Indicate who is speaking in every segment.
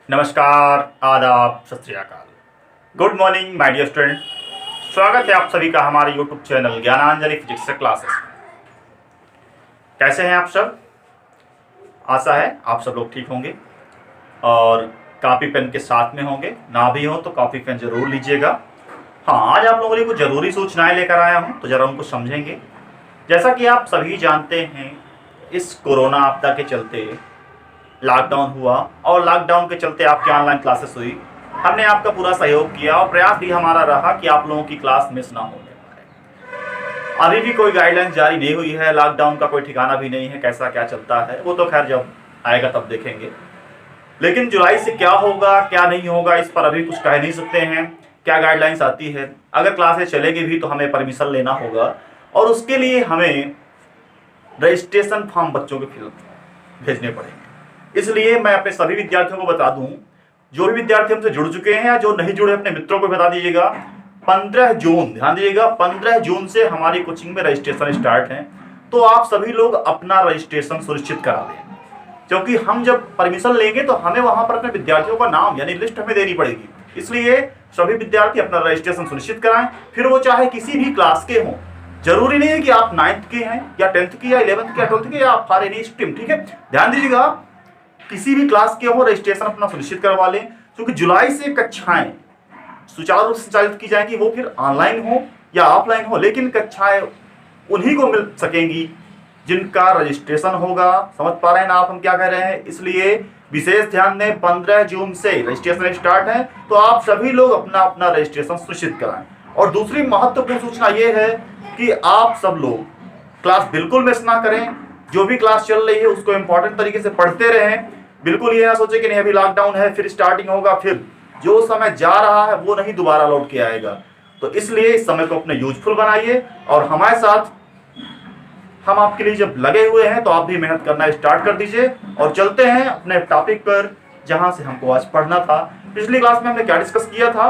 Speaker 1: नमस्कार, आदाब, सत श्री अकाल। Good morning my dear student. स्वागत है आप सभी का हमारे YouTube channel Gyananjali physics classes में। कैसे हैं आप सब? आशा है आप सब लोग ठीक होंगे और कॉपी पेन के साथ में होंगे। ना भी हो तो कॉपी पेन जरूर लीजिएगा। हाँ, आज आप लोगों के लिए कुछ ज़रूरी सूचनाएं लेकर आया हूँ, तो ज़रा उनको समझेंगे। जैसा कि आप सभी जानते हैं, इस कोरोना आपदा के चलते लॉकडाउन हुआ और लॉकडाउन के चलते आपकी ऑनलाइन क्लासेस हुई। हमने आपका पूरा सहयोग किया और प्रयास भी हमारा रहा कि आप लोगों की क्लास मिस ना होने पाए। अभी भी कोई गाइडलाइंस जारी नहीं हुई है, लॉकडाउन का कोई ठिकाना भी नहीं है, कैसा क्या चलता है वो तो खैर जब आएगा तब देखेंगे। लेकिन जुलाई से क्या होगा क्या नहीं होगा इस पर अभी कुछ कह नहीं सकते हैं। क्या गाइडलाइंस आती है, अगर क्लासेस चलेगी भी तो हमें परमिशन लेना होगा और उसके लिए हमें रजिस्ट्रेशन फॉर्म बच्चों के फिल भेजने पड़ेंगे। इसलिए मैं अपने सभी विद्यार्थियों को बता दूं, जो भी विद्यार्थी हमसे जुड़ चुके हैं या जो नहीं जुड़े अपने मित्रों को बता दीजिएगा, 15 जून, ध्यान दीजिएगा, 15 जून से हमारी कोचिंग में रजिस्ट्रेशन स्टार्ट है। तो आप सभी लोग अपना रजिस्ट्रेशन सुनिश्चित करा दें, क्योंकि हम जब परमिशन लेंगे तो हमें वहां पर अपने विद्यार्थियों का नाम यानी लिस्ट हमें देनी पड़ेगी। इसलिए सभी विद्यार्थी अपना रजिस्ट्रेशन सुनिश्चित कराएं, फिर वो चाहे किसी भी क्लास के हों। जरूरी नहीं है कि आप 9th के हैं या 10th के या 11th के या 12th के या फॉर एनी स्ट्रीम, ठीक है। ध्यान दीजिएगा, किसी भी क्लास के हो रजिस्ट्रेशन अपना सुनिश्चित करवा लें, क्योंकि जुलाई से कक्षाएं सुचारू रूप से संचालित की जाएंगी, वो फिर ऑनलाइन हो या ऑफलाइन हो, लेकिन कक्षाएं उन्हीं को मिल सकेंगी जिनका रजिस्ट्रेशन होगा। समझ पा रहे हैं ना आप हम क्या कह रहे हैं? इसलिए विशेष ध्यान दें, 15 जून से रजिस्ट्रेशन स्टार्ट है, तो आप सभी लोग अपना अपना रजिस्ट्रेशन सुनिश्चित कराएं। और दूसरी महत्वपूर्ण सूचना यह है कि आप सब लोग क्लास बिल्कुल मिस ना करें। जो भी क्लास चल रही है उसको इंपॉर्टेंट तरीके से पढ़ते रहें। बिल्कुल ये ना सोचे कि नहीं अभी लॉकडाउन है फिर स्टार्टिंग होगा, फिर जो समय जा रहा है वो नहीं दोबारा लौट के आएगा। तो इसलिए इस समय को अपने यूजफुल बनाइए और हमारे साथ हम आपके लिए जब लगे हुए हैं तो आप भी मेहनत करना स्टार्ट कर दीजिए। और चलते हैं अपने टॉपिक पर जहां से हमको आज पढ़ना था। पिछली क्लास में हमने क्या डिस्कस किया था?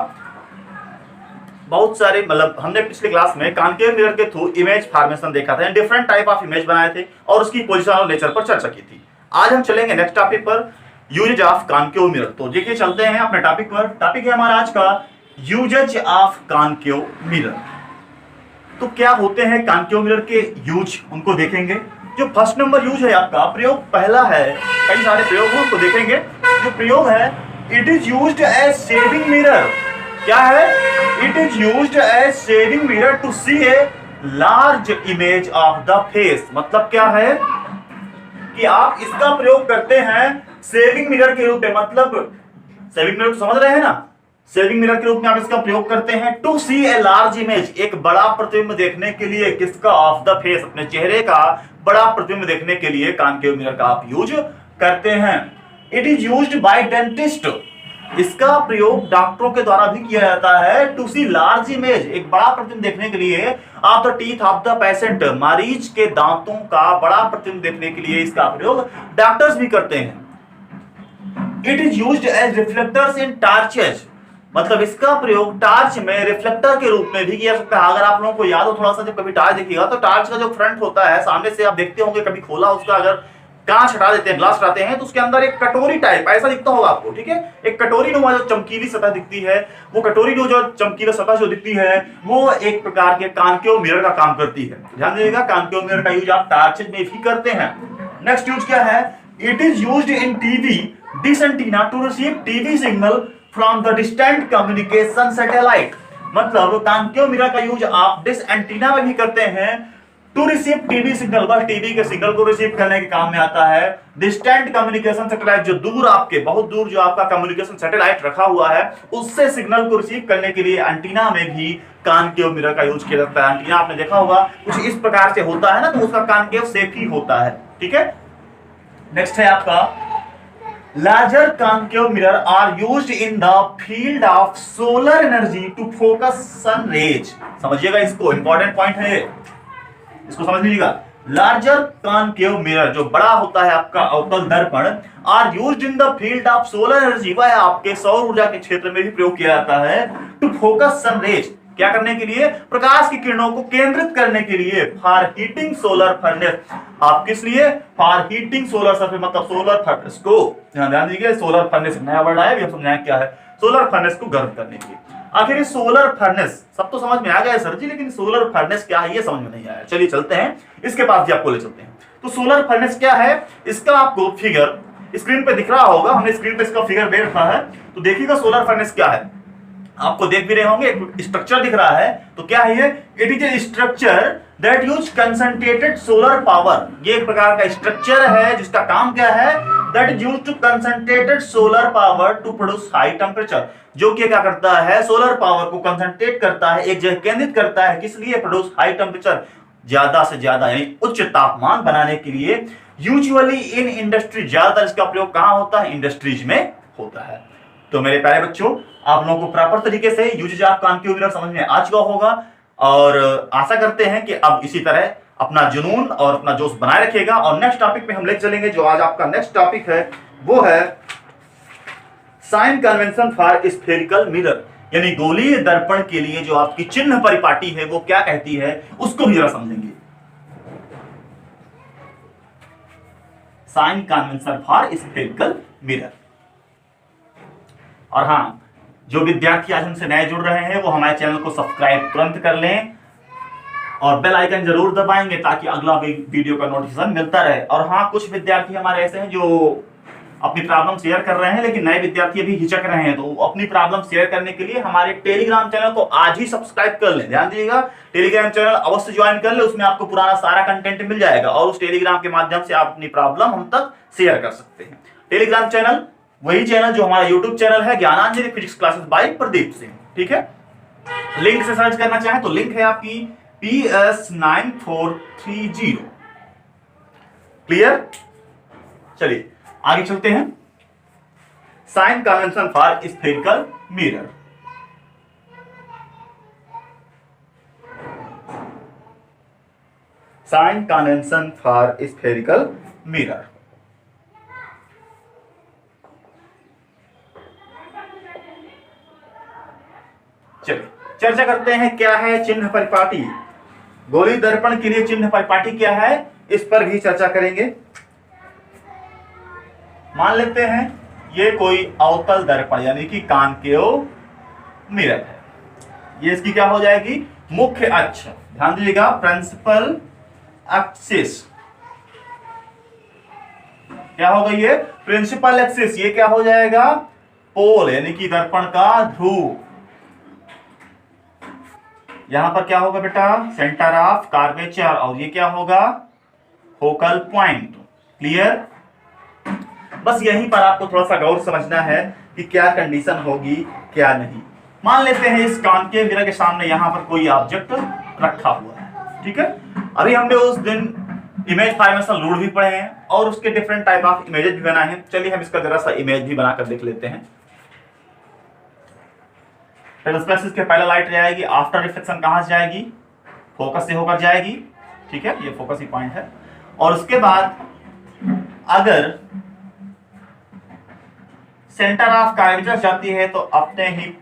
Speaker 1: बहुत सारे हमने पिछली क्लास में कॉन्केव मिरर के थ्रू इमेज फॉर्मेशन देखा था, डिफरेंट टाइप ऑफ इमेज बनाए थे और उसकी पोजीशन और नेचर पर चर्चा की थी। आज हम चलेंगे नेक्स्ट टॉपिक पर, यूजेज ऑफ कॉन्केव मिरर। तो देखिए चलते हैं अपने टॉपिक पर। टॉपिक है हमारा आज का यूजेज ऑफ कॉन्केव मिरर। तो क्या होते हैं कॉन्केव मिरर के यूज, उनको देखेंगे। जो फर्स्ट नंबर यूज है आपका, प्रयोग पहला है, कई सारे प्रयोग हैं उनको देखेंगे। जो प्रयोग है, it is used as shaving mirror. क्या है? It is used as shaving mirror to see a large image of the face. मतलब क्या है कि आप इसका प्रयोग करते हैं सेविंग मिरर के रूप में। मतलब सेविंग मिरर समझ रहे हैं ना? सेविंग मिरर के रूप में आप इसका प्रयोग करते हैं to see a large image, एक बड़ा प्रतिबिंब देखने के लिए। किसका? ऑफ द फेस, अपने चेहरे का बड़ा प्रतिबिंब देखने के लिए कॉन्केव मिरर का आप यूज करते हैं। It is used by dentist. इसका प्रयोग डॉक्टरों के द्वारा भी किया जाता है टू सी लार्ज इमेज, एक बड़ा प्रतिबिंब देखने के लिए। Of the teeth of the patient, मरीज के दांतों का बड़ा प्रतिबिंब देखने के लिए इसका प्रयोग डॉक्टर्स भी करते हैं। It is used as reflectors in torches. मतलब इसका प्रयोग टार्च में रिफ्लेक्टर के रूप में भी किया सकता है। अगर आप लोगों को याद हो थोड़ा सा, जब कभी टार्च देखिएगा तो टार्च का जो फ्रंट होता है सामने से आप देखते होंगे, कभी खोला उसका अगर कांच हटा देते हैं, ग्लास हटाते हैं, तो उसके अंदर एक कटोरी टाइप ऐसा दिखता होगा आपको, ठीक है। एक कटोरी नुमा जो चमकीली सतह दिखती है, वो कटोरी जो चमकीला सतह जो दिखती है वो एक प्रकार के कॉन्केव मिरर का काम करती है। ध्यान दीजिएगा, कॉन्केव मिरर का यूज आप टार्चेज में भी करते हैं। नेक्स्ट यूज क्या है? It is used in TV dish antenna to receive TV signal from the distant communication satellite. मतलब कॉन्केव मिरर का यूज आप डिश एंटीना में भी करते हैं टू रिसीव टीवी सिग्नल, बस टीवी के सिग्नल को रिसीव करने के काम में आता है। डिस्टेंट कम्युनिकेशन सैटेलाइट, जो दूर आपके बहुत दूर जो आपका कम्युनिकेशन सैटेलाइट रखा हुआ है उससे सिग्नल को रिसीव करने के लिए एंटीना में भी कॉन्केव मिरर का यूज किया जाता है। एंटीना आपने देखा होगा कुछ इस प्रकार से होता है ना, तो उसका कॉन्केव शेप ही होता है, ठीक है। नेक्स्ट है आपका larger concave mirror are used in the field of solar energy to focus sun rays. समझिएगा, इसको इंपॉर्टेंट पॉइंट है, इसको समझ लीजिएगा। लार्जर कॉन्केव मिरर, जो बड़ा होता है आपका अवतल दर्पण, are used in the field of solar energy, वह आपके सौर ऊर्जा के क्षेत्र में भी प्रयोग किया जाता है टू फोकस सन रेज, क्या करने के लिए? प्रकाश की किरणों को केंद्रित करने के लिए। फॉर हीटिंग सोलर फर्नेस, आप किस लिए? फॉर हीटिंग सोलर सरफेस, मतलब सोलर फर्नेस को, ध्यान दीजिए, सोलर फर्नेस नया वर्ड आया, हम समझाएं क्या है। सोलर फर्नेस को गर्म करने के लिए। आखिर सोलर फर्नेस सब तो समझ में आ गया सर जी, लेकिन सोलर फर्नेस क्या है ये समझ में नहीं आया। चलिए चलते हैं इसके पास भी, आपको ले चलते हैं। तो सोलर फर्नेस क्या है, इसका आपको फिगर स्क्रीन पे दिख रहा होगा, हमने स्क्रीन पे इसका फिगर दे रखा है। तो देखिएगा सोलर फर्नेस क्या है, आपको देख भी रहे होंगे, एक स्ट्रक्चर दिख रहा है। तो क्या है ये? It is a structure that use concentrated solar power. ये एक प्रकार का स्ट्रक्चर है जिसका काम क्या है? That is used to concentrated solar power to produce high temperature. जो कि क्या करता है? सोलर पावर को कंसंट्रेट करता है, एक जगह केंद्रित करता है, किस लिए? प्रोड्यूस हाई टेम्परेचर, ज्यादा से ज्यादा यानी उच्च तापमान बनाने के लिए। यूजुअली इन इंडस्ट्री, ज्यादातर इसका प्रयोग कहां होता है? इंडस्ट्रीज में होता है। तो मेरे प्यारे बच्चों, आप लोगों को प्रॉपर तरीके से यूजेज ऑफ कॉन्क्यूबिलर समझ में आ चुका होगा, और आशा करते हैं कि अब इसी तरह अपना जुनून और अपना जोश बनाए रखिएगा। और नेक्स्ट टॉपिक पे हम ले चलेंगे। जो आज आपका नेक्स्ट टॉपिक है वो है sign convention for spherical mirror, यानी गोलीय दर्पण के लिए जो आपकी चिन्ह परिपाटी है वो क्या कहती है, उसको भी जरा समझेंगे। Sign convention for spherical mirror. और हाँ, जो विद्यार्थी आज हमसे नए जुड़ रहे हैं वो हमारे चैनल को सब्सक्राइब तुरंत कर लें और बेल आइकन जरूर दबाएंगे ताकि अगला वीडियो का नोटिफिकेशन मिलता रहे। और हाँ, कुछ विद्यार्थी हमारे ऐसे हैं जो अपनी प्रॉब्लम शेयर कर रहे हैं, लेकिन नए विद्यार्थी अभी हिचक रहे हैं। तो अपनी प्रॉब्लम शेयर करने के लिए हमारे टेलीग्राम चैनल को आज ही सब्सक्राइब कर लें। ध्यान दीजिएगा, टेलीग्राम चैनल अवश्य ज्वाइन कर ले, उसमें आपको पुराना सारा कंटेंट मिल जाएगा और उस टेलीग्राम के माध्यम से आप अपनी प्रॉब्लम हम तक शेयर कर सकते हैं। टेलीग्राम चैनल वही चैनल जो हमारा यूट्यूब चैनल है, Gyananjali physics classes by Pradeep Singh. ठीक है, लिंक से सर्च करना चाहें तो लिंक है आपकी PS9430। क्लियर? चलिए आगे चलते हैं। Sign convention for spherical mirror. Sign convention for spherical mirror. चलिए चर्चा करते हैं क्या है चिन्ह परिपाटी। गोली दर्पण के लिए चिन्ह परिपाटी क्या है, इस पर भी चर्चा करेंगे। मान लेते हैं ये कोई अवतल दर्पण यानी कि कॉन्केव मिरर है। ये इसकी क्या हो जाएगी? मुख्य अक्ष। ध्यान दीजिएगा, प्रिंसिपल एक्सिस। क्या होगा ये? Principal axis. ये क्या हो जाएगा? पोल यानी कि दर्पण का ध्रुव। यहां पर क्या होगा बेटा? Centre of curvature. और ये क्या होगा? Focal point. क्लियर? बस यहीं पर आपको थोड़ा सा गौर समझना है कि क्या कंडीशन होगी क्या नहीं। मान लेते हैं इस कॉन्केव मिरर के सामने यहां पर कोई ऑब्जेक्ट रखा हुआ है। ठीक है, अभी हमने उस दिन इमेज फॉर्मेशन रूल भी पढ़े हैं और उसके डिफरेंट टाइप ऑफ इमेजेस भी बनाए हैं। चलिए हम इसका जरा सा इमेज भी बनाकर देख लेते हैं। ट्रांसपेरेंसी के पहले लाइट जाएगी, आफ्टर रिफ्लेक्शन कहां से जाएगी? फोकस से होकर जाएगी। ठीक है, ये फोकस ही पॉइंट है। और उसके बाद अगर सेंटर ऑफ कर्वेचर जाती है तो अपने ही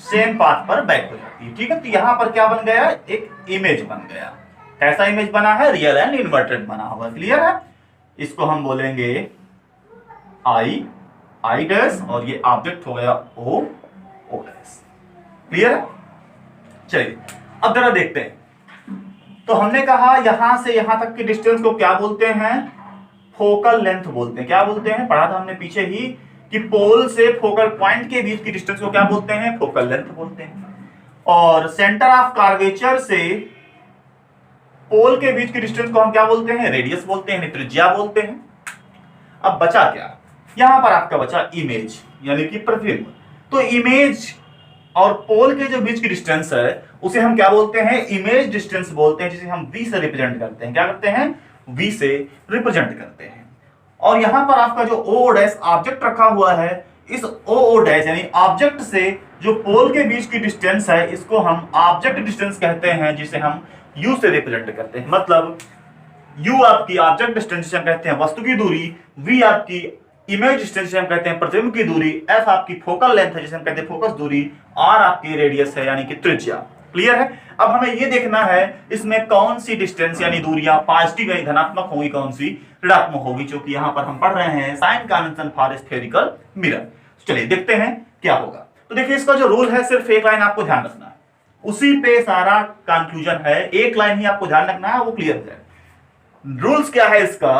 Speaker 1: सेम पाथ पर बैक हो जाती है। ठीक है, तो यहां पर क्या बन गया? एक इमेज बन गया। कैसा इमेज बना है? रियल एंड इन्वर्टेड बना हुआ। क्लियर है? इसको हम बोलेंगे आई, आई डैश, और ये ऑब्जेक्ट हो गया ओ, ओ डैश। क्लियर है? चलिए अब जरा देखते हैं। तो हमने कहा यहां से यहां तक की डिस्टेंस को क्या बोलते हैं? फोकल लेंथ बोलते हैं। क्या बोलते हैं? पढ़ा था हमने पीछे ही कि पोल से फोकल पॉइंट के बीच की डिस्टेंस को क्या बोलते हैं? फोकल लेंथ बोलते हैं। और सेंटर ऑफ कर्वेचर से पोल के बीच की डिस्टेंस को हम क्या बोलते हैं? रेडियस बोलते हैं, त्रिज्या बोलते हैं। अब बचा क्या? यहां पर आपका बचा इमेज यानी कि प्रतिबिंब। तो इमेज और पोल के जो बीच की डिस्टेंस है उसे हम क्या बोलते हैं? इमेज डिस्टेंस बोलते हैं, जिसे हम v से रिप्रेजेंट करते हैं। क्या करते हैं? v से रिप्रेजेंट करते हैं। और यहां पर आपका जो o डैश ऑब्जेक्ट रखा हुआ है, इस o डैश यानी ऑब्जेक्ट से जो पोल के बीच की डिस्टेंस है इसको हम ऑब्जेक्ट डिस्टेंस कहते हैं, जिसे हम u से रिप्रेजेंट करते हैं। मतलब u आपकी ऑब्जेक्ट डिस्टेंस जिसे हम कहते हैं वस्तु की दूरी, v आपकी इमेज डिस्टेंस जिसे हम कहते हैं प्रतिबिंब की दूरी, एफ आपकी फोकल लेंथ है जिसे हम कहते हैं फोकस दूरी, आर आपकी रेडियस है यानी कि त्रिज्या। क्लियर है? अब हमें ये देखना है इसमें कौन सी डिस्टेंस यानी दूरियां पॉजिटिव यानी धनात्मक होगी, कौन सी ऋणात्मक होगी, क्योंकि यहां पर हम पढ़ रहे हैं sign convention for spherical mirror. चलिए देखते हैं क्या होगा। तो देखिए इसका जो रूल है सिर्फ एक लाइन आपको ध्यान रखना है, उसी पे सारा कंक्लूजन है, एक लाइन ही आपको ध्यान रखना है, वो क्लियर है। रूल्स क्या है इसका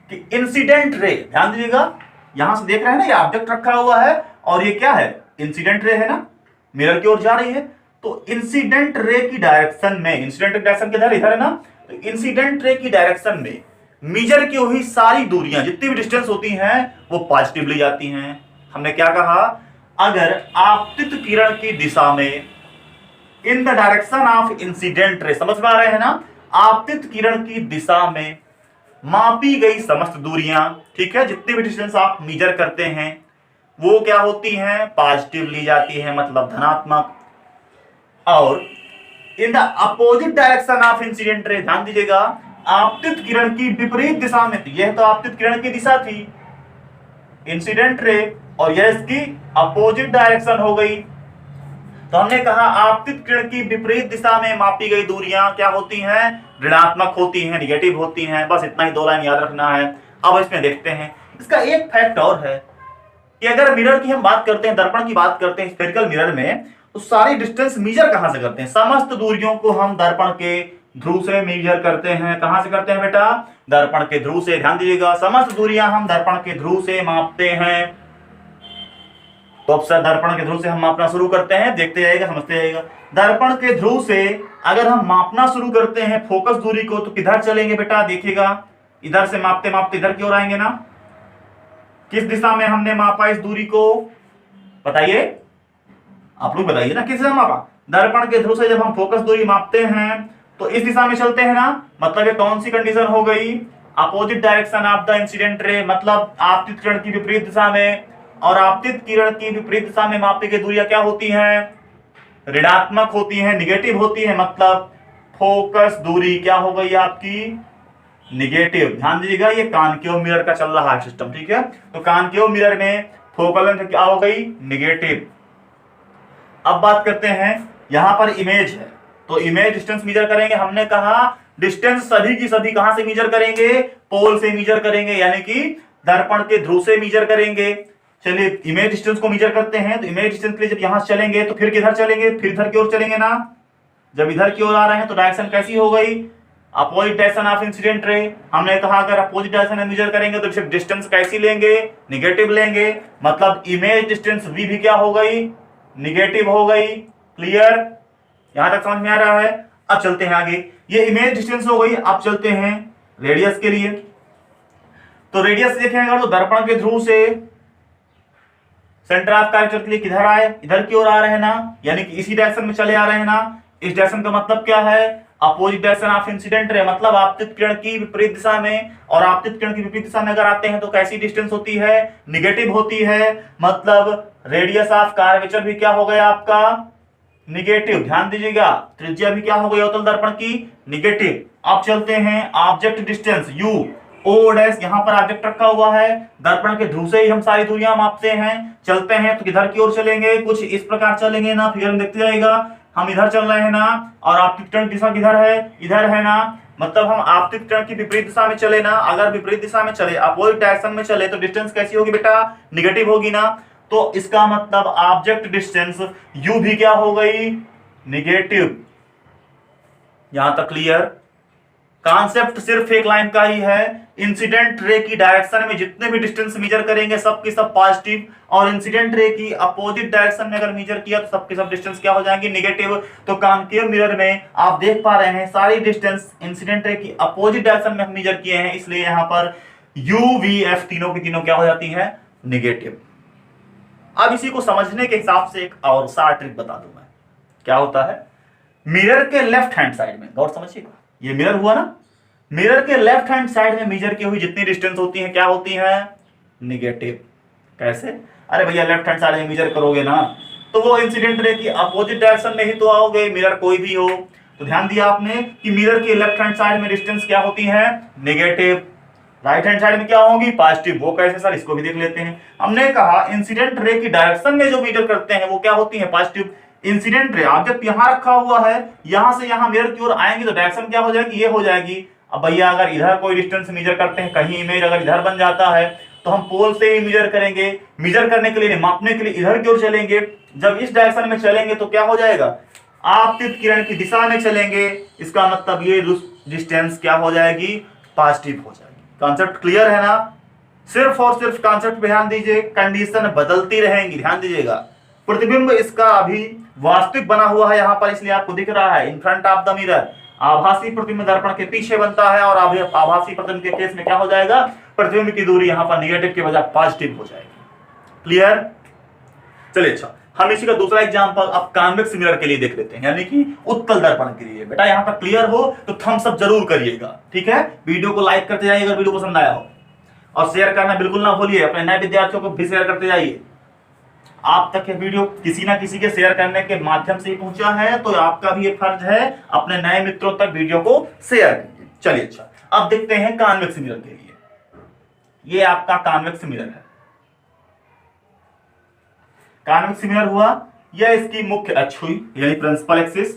Speaker 1: कि इंसिडेंट रे, ध्यान दीजिएगा, यहां से देख रहे हैं ना ये ऑब्जेक्ट रखा हुआ है और ये क्या है, इंसिडेंट रे है ना, मिरर की ओर जा रही है। तो इंसिडेंट रे की डायरेक्शन में, इंसिडेंट डायरेक्शन किधर, इधर है ना, तो इंसिडेंट रे की डायरेक्शन में मेजर की हुई सारी दूरियां जितनी भी डिस्टेंस होती हैं वो पॉजिटिव ली जाती हैं। हमने क्या कहा, अगर आपतित किरण की दिशा में, in the direction of incident ray, समझ में आ रहे हैं ना, आपतित किरण की दिशा में मापी गई समस्त दूरियां, ठीक है, जितनी भी डिस्टेंस आप मेजर करते हैं वो क्या होती हैं, पॉजिटिव ली जाती है, मतलब धनात्मक। और in the opposite direction of incident ray, ध्यान दीजिएगा, आपतित किरण की विपरीत दिशा में, यह तो आपतित किरण की दिशा थी इंसिडेंट रे, और यह इसकी अपोजिट डायरेक्शन हो गई। तो हमने कहा आपतित किरण की विपरीत दिशा में मापी गई दूरियां क्या होती हैं, ऋणात्मक होती हैं, निगेटिव होती हैं। बस इतना ही दो लाइन याद रखना है। अब इसमें देखते हैं, इसका एक फैक्ट और है कि अगर मिरर की हम बात करते हैं, दर्पण की बात करते हैं स्फेरिकल मिरर में, तो सारी डिस्टेंस मेजर कहां से करते हैं, समस्त दूरियों को हम दर्पण के ध्रुव से मेजर करते हैं। कहां से करते हैं बेटा, दर्पण के ध्रुव से। ध्यान दीजिएगा, समस्त दूरियां हम दर्पण के ध्रुव से मापते हैं। तो अब सर दर्पण के ध्रुव से हम मापना शुरू करते हैं, देखते जाइएगा, समझते जाइएगा। दर्पण के ध्रुव से अगर हम मापना शुरू करते हैं फोकस दूरी को, तो किधर चलेंगे बेटा, देखिएगा, इधर से मापते मापते इधर की ओर आएंगे ना। किस दिशा में हमने मापा इस दूरी को, बताइए, आप लोग बताइए ना, किस दिशा मापा। दर्पण के ध्रुव से जब हम फोकस दूरी मापते हैं तो इस दिशा में चलते हैं ना, मतलब ये कौन सी कंडीशन हो गई, opposite direction of the incident ray, मतलब आपतित किरण की विपरीत दिशा में। और आपतित किरण की विपरीत दिशा में मापी गई दूरियां क्या होती हैं, ऋणात्मक होती हैं, निगेटिव होती है, मतलब फोकस दूरी क्या हो गई आपकी, निगेटिव। ध्यान दीजिएगा, ये कॉनकेव मिरर का चल रहा है सिस्टम, ठीक है। तो कॉनकेव मिरर में फोकल लेंथ क्या हो गई, निगेटिव। अब बात करते हैं, यहां पर इमेज है, तो इमेज डिस्टेंस मेजर करेंगे। हमने कहा डिस्टेंस सभी की सभी कहां से मेजर करेंगे, पोल से मेजर करेंगे, यानी कि दर्पण के ध्रुव से मेजर करेंगे। चलिए इमेज डिस्टेंस को मेजर करते हैं। तो इमेज डिस्टेंस के लिए जब यहां से चलेंगे तो फिर किधर चलेंगे, फिर इधर की ओर चलेंगे ना। जब इधर की ओर आ रहे हैं तो डायरेक्शन कैसी हो गई, opposite direction of incident ray. हमने कहा अगर अपोजिट डायरेक्शन में मेजर करेंगे तो सिर्फ डिस्टेंस कैसी लेंगे, निगेटिव लेंगे, मतलब इमेज डिस्टेंस वी भी क्या हो गई, निगेटिव हो गई। क्लियर, यहां तक समझ में आ रहा है। अब चलते हैं आगे, ये इमेज डिस्टेंस हो गई। अब चलते हैं रेडियस के लिए। तो रेडियस देखें अगर तो दर्पण के ध्रुव से सेंटर ऑफ कर्वेचर के लिए किधर आए, इधर की ओर आ रहे हैं ना, यानी कि इसी डायरेक्शन में चले आ रहे हैं ना। इस डायरेक्शन का मतलब क्या है, opposite direction of incident ray, मतलब आपतित किरण की विपरीत दिशा में। और आपतित किरण की विपरीत दिशा में अगर आते हैं तो कैसी डिस्टेंस होती है, निगेटिव होती है, मतलब रेडियस ऑफ कर्वेचर भी क्या हो गया आपका, निगेटिव। ध्यान दीजिएगा, त्रिज्या भी क्या हो गई अवतल दर्पण की, निगेटिव। अब चलते हैं object distance u o dash, यहां पर ऑब्जेक्ट रखा हुआ है, दर्पण के ध्रुव से ही हम सारी दूरियां मापते हैं। चलते हैं तो किधर की ओर चलेंगे, कुछ इस प्रकार चलेंगे ना, फिगर में देखते जाएगा। हम इधर चल रहे हैं ना, और आपतित किरण दिशा किधर है, इधर है ना, मतलब हम आपतित किरण की विपरीत दिशा में चले ना। अगर विपरीत दिशा में चले, अपोजिट डायरेक्शन में चले, तो डिस्टेंस कैसी होगी बेटा, निगेटिव होगी ना। तो इसका मतलब ऑब्जेक्ट डिस्टेंस यू भी क्या हो गई, निगेटिव। यहां तक क्लियर। कॉन्सेप्ट सिर्फ एक लाइन का ही है, इंसिडेंट रे की डायरेक्शन में जितने भी डिस्टेंस मेजर करेंगे सबके सब पॉजिटिव, और इंसिडेंट रे की अपोजिट डायरेक्शन में अगर मेजर किया तो सबके सब डिस्टेंस क्या हो जाएंगे, निगेटिव। तो कॉनकेव मिरर में आप देख पा रहे हैं सारी डिस्टेंस इंसिडेंट रे की अपोजिट डायरेक्शन में हम मेजर किए हैं, इसलिए यहां पर यू वी एफ तीनों की तीनों क्या हो जाती है, निगेटिव। अब इसी को समझने के हिसाब से एक और सा ट्रिक बता दूं मैं, क्या होता है। मिरर के लेफ्ट हैंड साइड में गौर समझिएगा, ये मिरर हुआ ना, मिरर के लेफ्ट हैंड साइड में मेजर की हुई जितनी डिस्टेंस होती है क्या होती है, निगेटिव। कैसे, अरे भैया लेफ्ट हैंड साइड में मेजर करोगे ना तो वो इंसिडेंट रे की अपोजिट डायरेक्शन में ही तो आओगे, मिरर कोई भी हो। तो ध्यान दिया आपने कि मिरर के लेफ्ट हैंड साइड में डिस्टेंस क्या होती है, निगेटिव। राइट हैंड साइड में क्या होगी, पॉजिटिव। वो कैसे सर, इसको भी देख लेते हैं। हमने कहा इंसिडेंट रे की डायरेक्शन में जो मीजर करते हैं वो क्या होती है, पॉजिटिव। इंसिडेंट रे ऑब्जेक्ट यहां रखा हुआ है, यहां से यहां मिरर की ओर आएंगे तो डायरेक्शन क्या हो जाएगी, ये हो जाएगी। अब भैया अगर इधर कोई डिस्टेंस मेजर करते हैं, कहीं इमेज अगर इधर बन जाता है तो हम पोल से ही मेजर करेंगे। मेजर करने के लिए, मापने के लिए इधर की ओर चलेंगे। जब इस डायरेक्शन में चलेंगे तो क्या हो जाएगा, आपतित किरण की दिशा में चलेंगे। इसका मतलब ये डिस्टेंस क्या हो जाएगी, पॉजिटिव हो जाएगी। कॉन्सेप्ट क्लियर है ना? सिर्फ और सिर्फ कॉन्सेप्ट पे ध्यान दीजिए, कंडीशन बदलती रहेंगी, ध्यान दीजिएगा। प्रतिबिंब इसका अभी वास्तविक बना हुआ है यहां पर, इसलिए आपको दिख रहा है in front of the mirror. आभासी प्रतिबिंब दर्पण के पीछे बनता है, और आभासी प्रतिबिंब के केस में क्या हो जाएगा, प्रतिबिंब की दूरी यहां पर निगेटिव के बजाय पॉजिटिव हो जाएगी। क्लियर? चलिए अच्छा, हम इसी का दूसरा एग्जांपल अब कॉन्वेक्स मिरर के लिए देख लेते हैं, यानी कि उत्तल दर्पण के लिए। बेटा यहां पर क्लियर हो तो थम्स अप जरूर करिएगा, ठीक है? वीडियो को लाइक करते जाइए अगर वीडियो पसंद आया हो, और शेयर करना बिल्कुल ना भूलिए, अपने नए विद्यार्थियों को भी शेयर करते जाइए। आप तक ये वीडियो किसी ना किसी के शेयर करने के माध्यम से ही पहुंचा है, तो आपका भी ये फर्ज है अपने नए मित्रों तक वीडियो को शेयर कीजिए। चलिए अच्छा, अब देखते हैं कॉन्वेक्स मिरर के लिए। ये आपका कॉन्वेक्स मिरर है। कॉन्वेक्स मिरर हुआ, यह इसकी मुख्य अक्ष हुई, यानी प्रिंसिपल एक्सिस।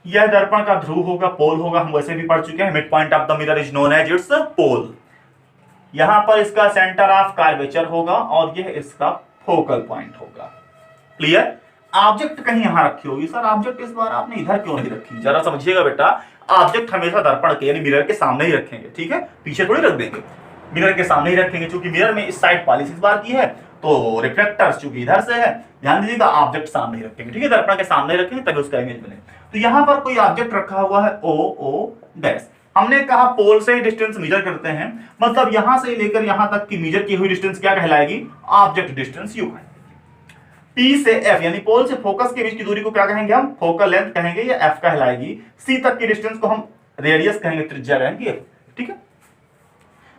Speaker 1: यह दर्पण का ध्रुव होगा, पोल होगा, हम वैसे भी पढ़ चुके हैं। Mid point of the mirror is known as its pole. यहां पर इसका सेंटर ऑफ कर्वेचर होगा, और यह इसका फोकल पॉइंट होगा। क्लियर? ऑब्जेक्ट कहीं यहां रखी होगी। सर ऑब्जेक्ट इस बार आपने इधर क्यों नहीं रखी, जरा समझिएगा बेटा। ऑब्जेक्ट हमेशा दर्पण के यानी मिरर के सामने ही रखेंगे, ठीक है? पीछे थोड़ी रख देंगे, मिरर के सामने ही रखेंगे, क्योंकि मिरर में इस साइड पॉलिश इस बार की है, तो रिफ्लेक्टर्स चूंकि इधर से है, ध्यान दीजिएगा, ऑब्जेक्ट सामने ही रखेंगे, ठीक है? दर्पण के सामने रखेंगे तभी उसका इमेज बने। तो यहां पर कोई ऑब्जेक्ट रखा हुआ है ओ डैश। हमने कहा पोल से ही डिस्टेंस मेजर करते हैं, मतलब यहां से लेकर यहां तक की मेजर की हुई डिस्टेंस क्या कहलाएगी, ऑब्जेक्ट डिस्टेंस यू कहलाएगी। P से F यानी पोल से फोकस के बीच की दूरी को क्या कहेंगे हम, फोकल लेंथ कहेंगे, या F कहलाएगी। C तक की डिस्टेंस को हम रेडियस कहेंगे, त्रिज्या कहेंगे, ठीक है?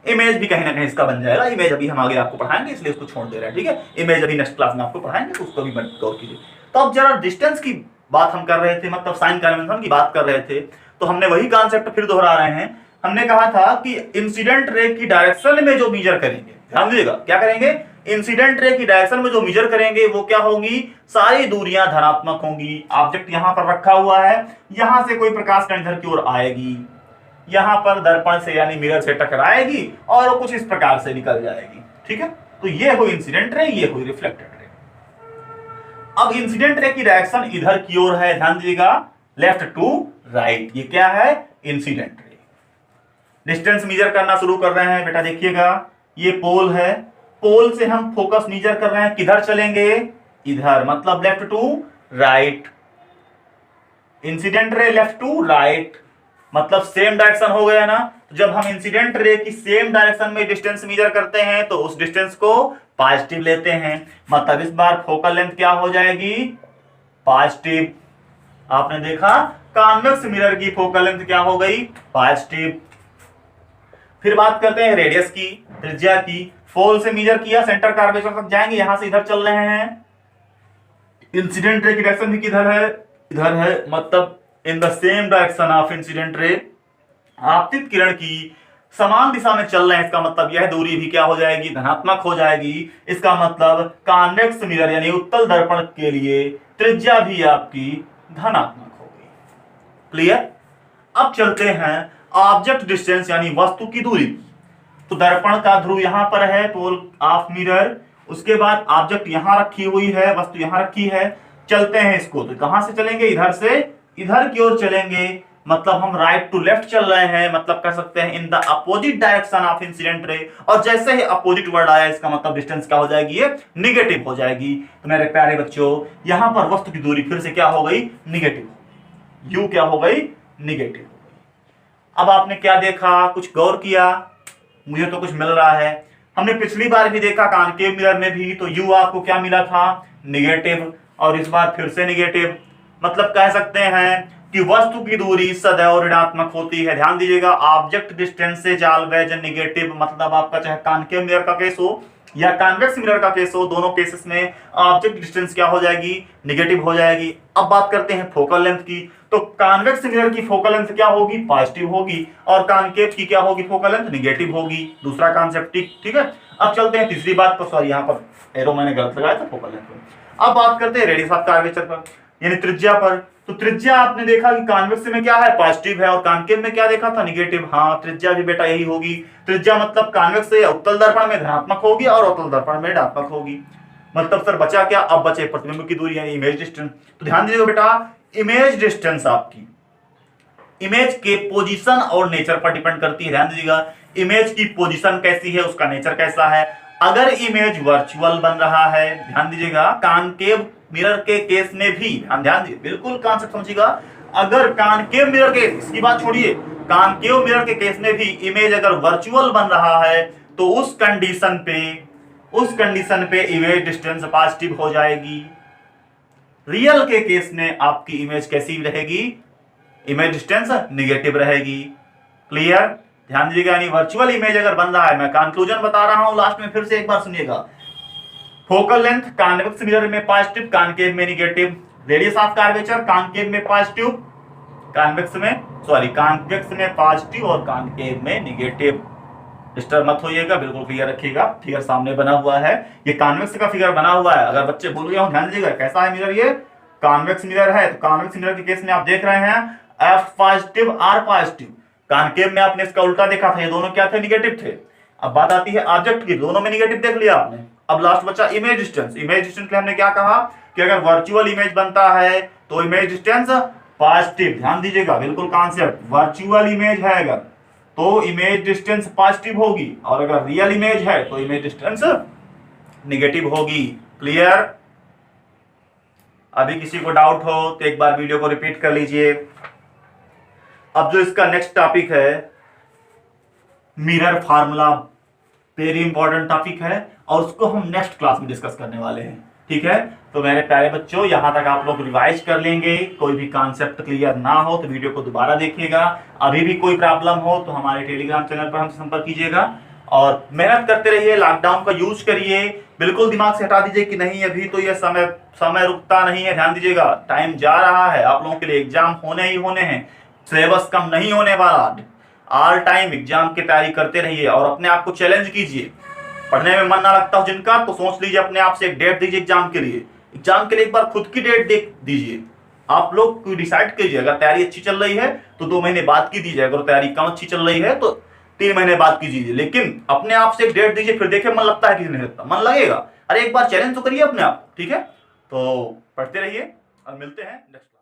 Speaker 1: इमेज भी कहीं ना कहीं इसका बन जाएगा। इमेज अभी हम आगे आपको पढ़ाएंगे, इसलिए उसको छोड़ दे रहे हैं, ठीक है? इमेज अभी नेक्स्ट क्लास में आपको पढ़ाएंगे, तो उसको भी गौर कीजिए। तो अब जरा डिस्टेंस की बात हम कर रहे थे, मतलब साइन कन्वेंशन की बात कर रहे थे, तो हमने वही कॉन्सेप्ट फिर दोहरा रहे हैं। हमने कहा था कि इंसिडेंट रे की डायरेक्शन में जो मेजर करेंगे, ध्यान दीजिएगा, क्या करेंगे, इंसिडेंट रे की डायरेक्शन में जो मेजर करेंगे वो क्या होगी, सारी दूरियां धनात्मक होंगी। ऑब्जेक्ट यहां पर रखा हुआ है, यहां से कोई प्रकाश किरण इधर की ओर आएगी, यहां पर दर्पण से यानी मिरर से टकराएगी, और वो कुछ इस प्रकार से निकल जाएगी, ठीक है? तो ये हुई इंसिडेंट रे, ये हुई रिफ्लेक्टेड रे। अब इंसिडेंट रे की डायरेक्शन इधर की ओर है, ध्यान दीजिएगा, लेफ्ट टू राइट। ये क्या है, इंसिडेंट रे। डिस्टेंस मेजर करना शुरू कर रहे हैं बेटा, देखिएगा, ये पोल है, पोल से हम फोकस मेजर कर रहे हैं, किधर चलेंगे, इधर, मतलब left to right. Incident ray left to right, मतलब सेम डायरेक्शन हो गया ना। तो जब हम इंसिडेंट रे की सेम डायरेक्शन में डिस्टेंस मेजर करते हैं तो उस डिस्टेंस को पॉजिटिव लेते हैं, मतलब इस बार फोकल लेंथ क्या हो जाएगी, पॉजिटिव। आपने देखा कॉन्वेक्स मिरर की फोकल लेंथ क्या हो गई, पॉजिटिव। फिर बात करते हैं रेडियस की, त्रिज्या की। पोल से मेजर किया, सेंटर कर्वेचर तक जाएंगे, यहां से इधर चल रहे हैं। इंसिडेंट रे की डायरेक्शन भी किधर है, इधर है, मतलब in the same direction of incident ray, आपतित किरण की समान दिशा में चल रहे हैं। इसका मतलब यह दूरी भी क्या हो जाएगी, धनात्मक हो जाएगी। इसका मतलब कॉन्वेक्स मिरर यानी उत्तल दर्पण के लिए त्रिज्या भी आपकी धनात्मक होगी। क्लियर? अब चलते हैं ऑब्जेक्ट डिस्टेंस यानी वस्तु की दूरी। तो दर्पण का ध्रुव यहां पर है, पोल ऑफ मिरर, उसके बाद ऑब्जेक्ट यहां रखी हुई है, वस्तु यहां रखी है। चलते हैं इसको, तो कहां से चलेंगे, इधर से इधर की ओर चलेंगे, मतलब हम राइट टू लेफ्ट चल रहे हैं, मतलब कह सकते हैं in the opposite direction of incident ray. और जैसे ही अपोजिट वर्ड आया, इसका मतलब डिस्टेंस क्या हो जाएगी, ये निगेटिव हो जाएगी। तो मेरे प्यारे बच्चों, यहां पर वस्तु की दूरी फिर से क्या हो गई, निगेटिव। यू क्या हो गई, निगेटिव हो गई। अब आपने क्या देखा, कुछ गौर किया, मुझे तो कुछ मिल रहा है। हमने पिछली बार भी देखा कॉनकेव मिरर में भी, तो यू आपको क्या मिला था, निगेटिव, और इस बार फिर से निगेटिव। मतलब कह सकते हैं कि वस्तु की दूरी सदैव ऋणात्मक होती है। ध्यान दीजिएगा, object distance is always negative, मतलब आपका चाहे कॉनकेव मिरर का केस हो या कॉन्वेक्स मिरर का केस हो, दोनों केसेस में ऑब्जेक्ट डिस्टेंस क्या हो जाएगी, नेगेटिव हो जाएगी। अब बात करते हैं फोकल लेंथ की। तो कॉन्वेक्स मिरर की फोकल लेंथ क्या होगी, पॉजिटिव होगी, और कॉनकेव की क्या होगी, फोकल लेंथ निगेटिव होगी। दूसरा कॉन्सेप्ट ठीक है। अब चलते हैं तीसरी बात पर, सॉरी यहाँ पर एरो मैंने गलत लगाया था फोकल लेंथ पर। अब बात करते हैं रेडियस ऑफ कर्वेचर पर, यानी त्रिज्या पर। तो त्रिज्या आपने देखा कि कॉन्वेक्स में क्या है, पॉजिटिव है, और कॉनकेव में क्या देखा था, निगेटिव। हाँ, त्रिज्या भी बेटा यही होगी। त्रिज्या मतलब कॉन्वेक्स से उत्तल दर्पण में धनात्मक होगी और अवतल दर्पण में ऋणात्मक होगी। मतलब सर बचा क्या, अब बचे प्रतिबिंब की दूरी यानी इमेज डिस्टेंस। तो ध्यान दीजिएगा बेटा, इमेज डिस्टेंस आपकी इमेज के पोजीशन और नेचर पर डिपेंड करती है। ध्यान दीजिएगा, इमेज की पोजीशन कैसी है, उसका नेचर कैसा है। अगर इमेज वर्चुअल बन रहा है, ध्यान दीजिएगा, कॉनकेव मिरर के केस में भी ध्यान दीजिए, बिल्कुल कॉन्सेप्ट समझिएगा। अगर कॉनकेव मिरर के, इसकी बात छोड़िए, कॉनकेव मिरर के केस में भी इमेज अगर वर्चुअल बन रहा है तो उस कंडीशन पे इमेज डिस्टेंस पॉजिटिव हो जाएगी। रियल के केस में आपकी इमेज कैसी रहेगी, इमेज डिस्टेंस निगेटिव रहेगी। क्लियर, ध्यान दीजिएगा, यानी वर्चुअल इमेज अगर बन रहा है, मैं कंक्लूजन बता रहा हूं लास्ट में, फिर से एक बार सुनिएगा। फोकल लेंथ कॉन्वेक्स मिरर में पॉजिटिव, कॉनकेव में negative. Radius of curvature concave में पॉजिटिव, कॉन्वेक्स में पॉजिटिव और कॉनकेव में निगेटिव। डिस्टर्ब मत होइएगा, बिल्कुल क्लियर रखिएगा। फिगर सामने बना हुआ है, ये कॉन्वेक्स का फिगर बना हुआ है। अगर बच्चे भूल गए हो, ध्यान दीजिएगा, कैसा है मिरर, ये कॉन्वेक्स मिरर है। तो कॉन्वेक्स मिरर के केस में आप देख रहे हैं F positive, R positive. Concave में आपने इसका उल्टा देखा था, ये दोनों क्या थे, निगेटिव थे। अब बात आती है ऑब्जेक्ट की, दोनों में निगेटिव देख लिया आपने। अब लास्ट बचा इमेज डिस्टेंस। इमेज डिस्टेंस के लिए हमने क्या कहा कि अगर वर्चुअल इमेज बनता है तो इमेज डिस्टेंस पॉजिटिव। ध्यान दीजिएगा, बिल्कुल कॉन्सेप्ट, वर्चुअल इमेज है अगर तो इमेज डिस्टेंस पॉजिटिव होगी, और अगर रियल इमेज है तो इमेज डिस्टेंस निगेटिव होगी। क्लियर, अभी किसी को डाउट हो तो एक बार वीडियो को रिपीट कर लीजिए। अब जो इसका नेक्स्ट टॉपिक है, mirror formula, very important topic है, और उसको हम नेक्स्ट क्लास में डिस्कस करने वाले हैं। ठीक है, तो मेरे प्यारे बच्चों, यहां तक आप लोग रिवाइज कर लेंगे। कोई भी कॉन्सेप्ट क्लियर ना हो तो वीडियो को दोबारा देखिएगा। अभी भी कोई प्रॉब्लम हो तो हमारे टेलीग्राम चैनल पर हमसे संपर्क कीजिएगा, और मेहनत करते रहिए, लॉकडाउन का यूज करिए। बिल्कुल दिमाग से हटा दीजिए कि नहीं अभी तो ये समय रुकता नहीं है। ध्यान दीजिएगा, टाइम जा रहा है, आप लोगों के लिए एग्जाम होने ही होने हैं, सिलेबस कम नहीं होने वाला। ऑल टाइम एग्जाम की तैयारी करते रहिए और अपने आप को चैलेंज कीजिए। पढ़ने में मन ना लगता हो जिनका, तो सोच लीजिए अपने आप से एक डेट दीजिए एग्जाम के लिए। एग्जाम के लिए एक बार खुद की डेट देख दीजिए। आप लोग डिसाइड कीजिए, अगर तैयारी अच्छी चल रही है तो 2 महीने बाद की दीजिए, अगर तैयारी कम अच्छी चल रही है तो 3 महीने बाद कीजिए। लेकिन अपने आप से एक डेट दीजिए, फिर देखिए मन लगता है कि नहीं लगता। मन लगेगा, अरे एक बार चैलेंज तो करिए अपने आप। ठीक है, तो पढ़ते रहिए और मिलते हैं नेक्स्ट।